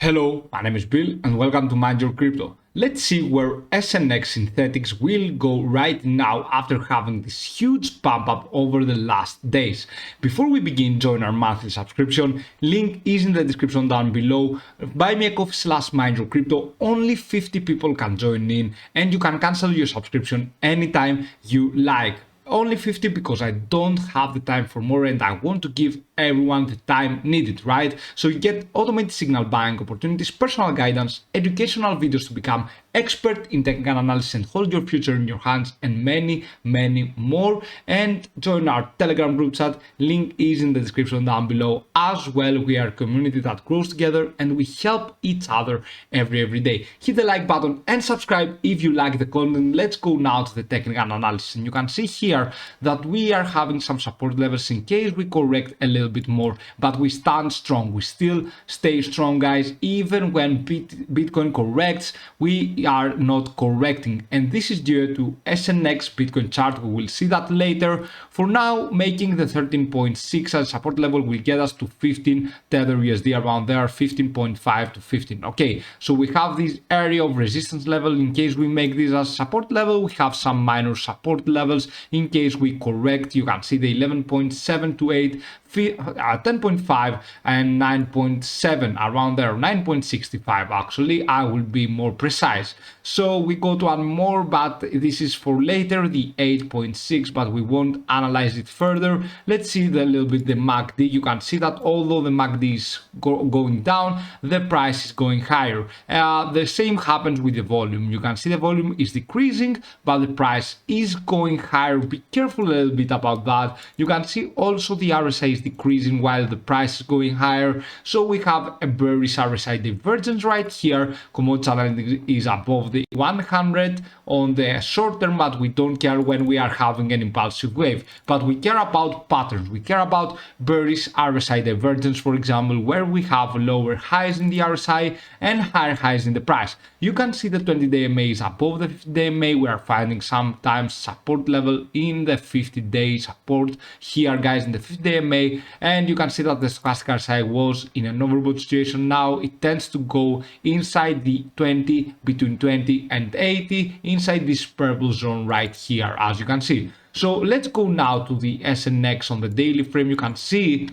Hello, my name is Bill and welcome to Mind Your Crypto. Let's see where SNX SYNTHETIX will go right now after having this huge pump up over the last days. Before we begin, join our monthly subscription. Link is in the description down below. Buy me a coffee / Mind Your Crypto. Only 50 people can join in and you can cancel your subscription anytime you like. Only 50 because I don't have the time for more and I want to give everyone the time needed, right? So you get automated signal buying opportunities, personal guidance, educational videos to become expert in technical analysis and hold your future in your hands, and many more. And join our Telegram group chat. Link is in the description down below as well. We are a community that grows together and we help each other every day. Hit the like button and subscribe if you like the content. Let's go now to the technical analysis, and you can see here that we are having some support levels in case we correct a little bit more, but we stand strong. We still stay strong, guys. Even when Bitcoin corrects, we are not correcting, and this is due to SNX Bitcoin chart. We will see that later. For now, making the 13.6 as support level will get us to 15 Tether USD, around there, 15.5 to 15. Okay, so we have this area of resistance level. In case we make this as support level, we have some minor support levels. In case we correct, you can see the 11.7 to 8, 10.5 and 9.7, around there, 9.65 actually, I will be more precise. So we go to one more, but this is for later, the 8.6, but we won't analyze it further. Let's see the little bit the MACD. You can see that although the MACD is going down, the price is going higher. The same happens with the volume. You can see the volume is decreasing, but the price is going higher. Be careful a little bit about that. You can see also the RSI is decreasing while the price is going higher. So we have a bearish RSI divergence right here. Commodity channel is above the 100 on the short term, but we don't care when we are having an impulsive wave. But we care about patterns. We care about bearish RSI divergence, for example, where we have lower highs in the RSI and higher highs in the price. You can see the 20-day MA is above the 50-day MA. We are finding sometimes support level in the 50-day support here, guys, in the 50-day MA, and you can see that the stochastic RSI was in an overbought situation. Now it tends to go inside the 20, between 20 and 80, inside this purple zone right here, as you can see. So let's go now to the SNX on the daily frame. You can see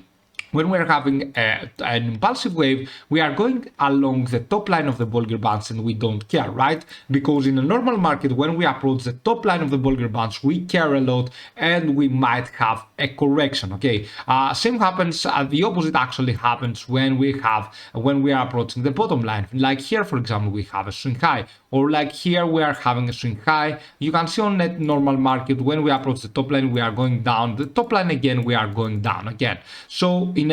when we're having an impulsive wave, we are going along the top line of the Bollinger Bands and we don't care, right? Because in a normal market, when we approach the top line of the Bollinger Bands, we care a lot and we might have a correction, okay? Same happens, the opposite actually happens when we are approaching the bottom line. Like here, for example, we have a swing high, or like here, we are having a swing high. You can see on that normal market, when we approach the top line, we are going down. The top line again, we are going down again. So in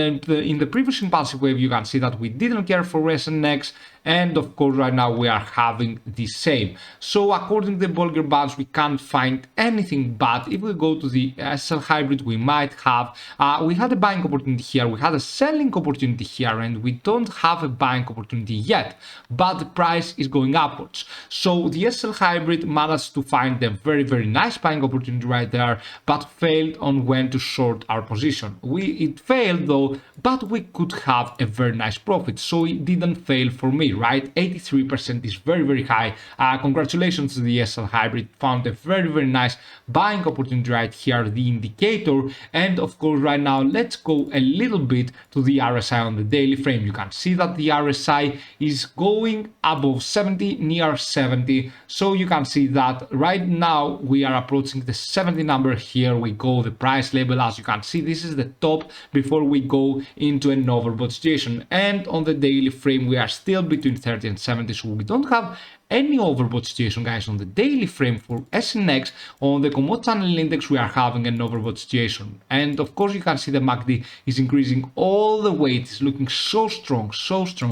the previous impulsive wave, you can see that we didn't care for SNX, and of course right now we are having the same. So according to the Bollinger Bands, we can't find anything, but if we go to the SSL HYBRID, we might have we had a buying opportunity here, we had a selling opportunity here, and we don't have a buying opportunity yet, but the price is going upwards. So the SSL HYBRID managed to find a very nice buying opportunity right there, but failed on when to short our position. It failed though, but we could have a very nice profit, so it didn't fail for me, right? 83% is very high. Congratulations to the SSL HYBRID, found a very nice buying opportunity right here, the indicator. And of course right now, let's go a little bit to the RSI on the daily frame. You can see that the RSI is going above 70, near 70. So you can see that right now we are approaching the 70 number. Here we go, the price label. As you can see, this is the top before we go into an overbought situation, and on the daily frame we are still between 30 and 70, so we don't have any overbought situation, guys. On the daily frame for SNX, on the commodity channel index, we are having an overbought situation, and of course you can see the MACD is increasing all the way. It's looking so strong,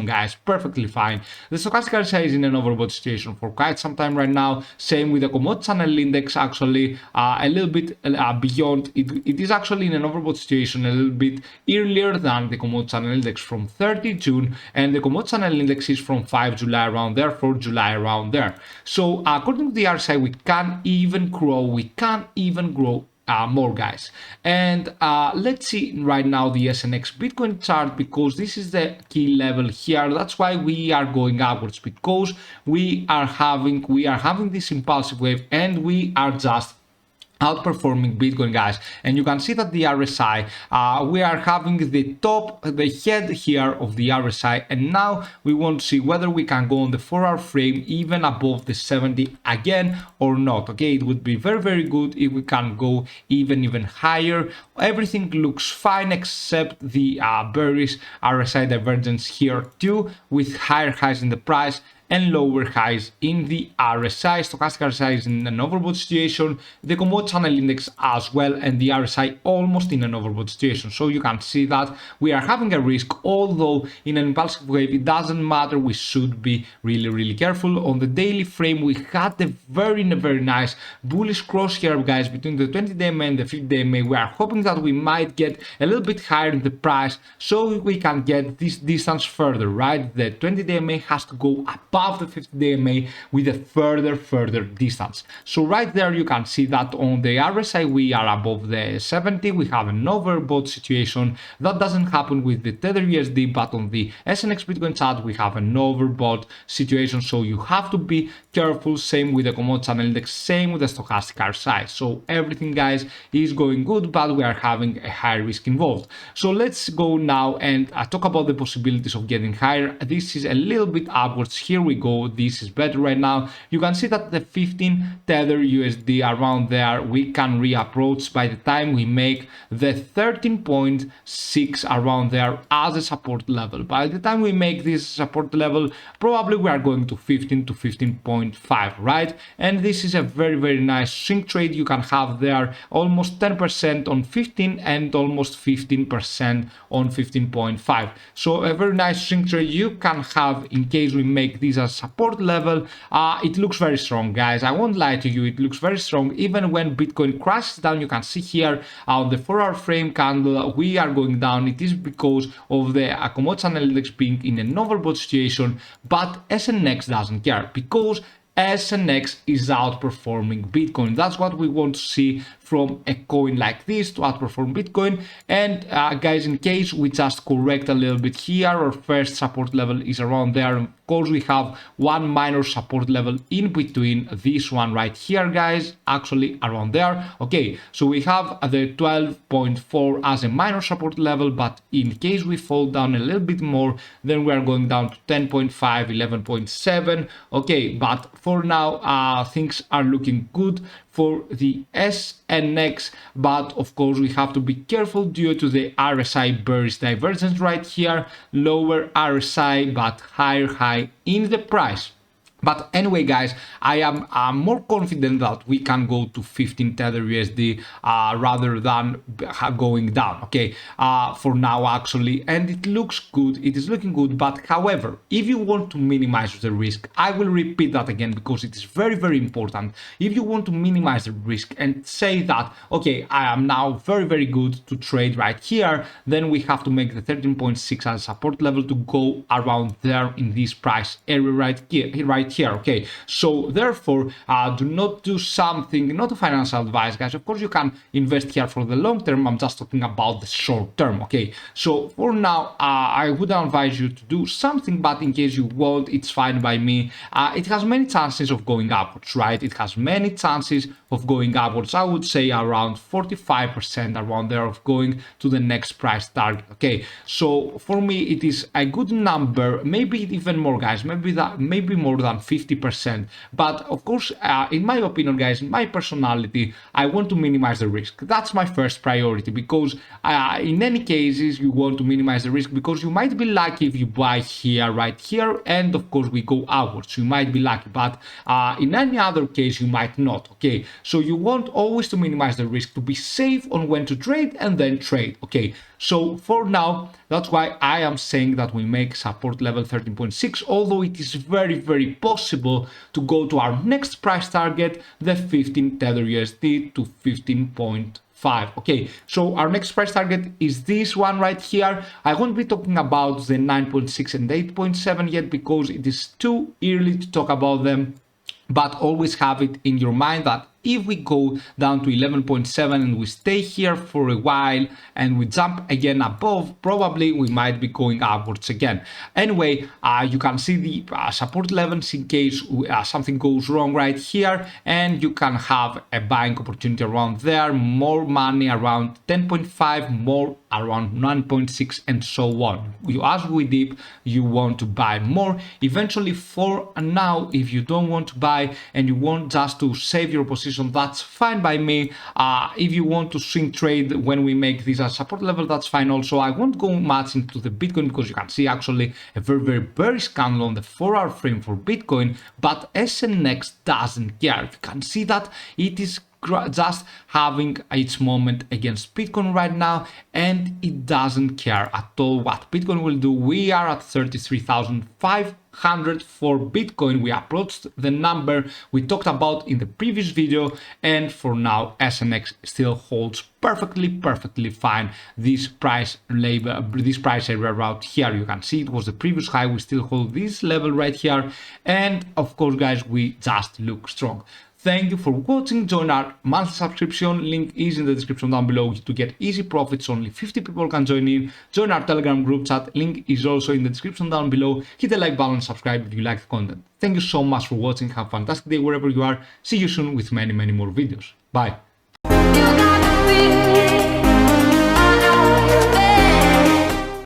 guys, perfectly fine. The stochastic RSI is in an overbought situation for quite some time right now. Same with the commodity channel index, actually a little bit beyond it is actually in an overbought situation a little bit earlier than the commodity channel index from 30 June, and the commodity channel index is from 5 July, around there, 4 July, around there. So according to the RSI, we can't even grow more, guys. And let's see right now the SNX Bitcoin chart, because this is the key level here. That's why we are going upwards, because we are having this impulsive wave, and we are just outperforming Bitcoin, guys. And you can see that the RSI, we are having the head here of the RSI, and now we want to see whether we can go on the 4-hour frame even above the 70 again or not. Okay, it would be very, very good if we can go even higher. Everything looks fine except the bearish RSI divergence here too, with higher highs in the price and lower highs in the RSI. Stochastic RSI is in an overbought situation, the commodity channel index as well, and the RSI almost in an overbought situation. So you can see that we are having a risk, although in an impulsive wave it doesn't matter, we should be really careful. On the daily frame, we had a very nice bullish cross here, guys, between the 20-day MA and the 50-day MA. We are hoping that we might get a little bit higher in the price so we can get this distance further, right? The 20-day MA has to go above the 50-day MA with a further distance. So right there you can see that on the RSI we are above the 70. We have an overbought situation. That doesn't happen with the Tether USD, but on the SNX Bitcoin chart we have an overbought situation. So you have to be careful. Same with the commodity channel index, same with the stochastic RSI. So everything, guys, is going good, but we are having a high risk involved. So let's go now and talk about the possibilities of getting higher. This is a little bit upwards. Here we go. This is better right now. You can see that the 15 Tether USD around there we can reapproach by the time we make the 13.6 around there as a support level. By the time we make this support level, probably we are going to 15 to 15.5, right? And this is a very nice swing trade. You can have there almost 10% on 15 and almost 15% on 15.5. So a very nice swing trade you can have in case we make this as support level. It looks very strong, guys. I won't lie to you, it looks very strong. Even when Bitcoin crashes down, you can see here on the 4-hour frame candle we are going down. It is because of the commodity channel index being in an overbought situation, but SNX doesn't care, because SNX is outperforming Bitcoin. That's what we want to see from a coin like this, to outperform Bitcoin. And guys, in case we just correct a little bit here, our first support level is around there. Of course, we have one minor support level in between, this one right here, guys, actually around there. Okay, so we have the 12.4 as a minor support level, but in case we fall down a little bit more, then we are going down to 10.5, 11.7. okay, but for now things are looking good for the SNX, but of course we have to be careful due to the RSI bearish divergence right here. Lower RSI but higher high in the price. But anyway, guys, I am more confident that we can go to 15 Tether USD rather than going down, okay, for now actually, and it looks good, it is looking good. But however, if you want to minimize the risk, I will repeat that again because it is very important. If you want to minimize the risk and say that, okay, I am now very good to trade right here, then we have to make the 13.6 as a support level to go around there in this price area right here, okay? So therefore, do not do something, not a financial advice, guys. Of course, you can invest here for the long term. I'm just talking about the short term, okay? So for now, I would advise you to do something, but in case you won't, it's fine by me. It has many chances of going upwards, right? It has many chances of going upwards. I would say around 45% around there of going to the next price target, okay? So for me, it is a good number, maybe even more, guys, maybe more than 50%. But of course, in my opinion, guys, in my personality, I want to minimize the risk. That's my first priority, because in any cases, you want to minimize the risk because you might be lucky if you buy here, right here, and of course we go outwards. You might be lucky, but in any other case, you might not, okay? So you want always to minimize the risk, to be safe on when to trade and then trade, okay? So for now, that's why I am saying that we make support level 13.6, although it is very possible to go to our next price target, the 15 Tether USD to 15.5. Okay, so our next price target is this one right here. I won't be talking about the 9.6 and 8.7 yet because it is too early to talk about them. But always have it in your mind that if we go down to 11.7 and we stay here for a while and we jump again above, probably we might be going upwards again. Anyway, you can see the support levels in case something goes wrong right here, and you can have a buying opportunity around there, more money around 10.5, more around 9.6, and so on. As we dip, you want to buy more. Eventually, for now, if you don't want to buy and you want just to save your position, that's fine by me. If you want to swing trade when we make this as support level, that's fine also. I won't go much into the Bitcoin because you can see actually a very bearish candle on the 4-hour frame for Bitcoin, but SNX doesn't care. You can see that it is just having its moment against Bitcoin right now, and it doesn't care at all what Bitcoin will do. We are at 33,500 for Bitcoin. We approached the number we talked about in the previous video, and for now SNX still holds perfectly fine this price area right here. You can see it was the previous high. We still hold this level right here, and of course guys, we just look strong. Thank you for watching. Join our monthly subscription. Link is in the description down below to get easy profits. Only 50 people can join in. Join our Telegram group chat. Link is also in the description down below. Hit the like button and subscribe if you like the content. Thank you so much for watching. Have a fantastic day wherever you are. See you soon with many more videos. Bye.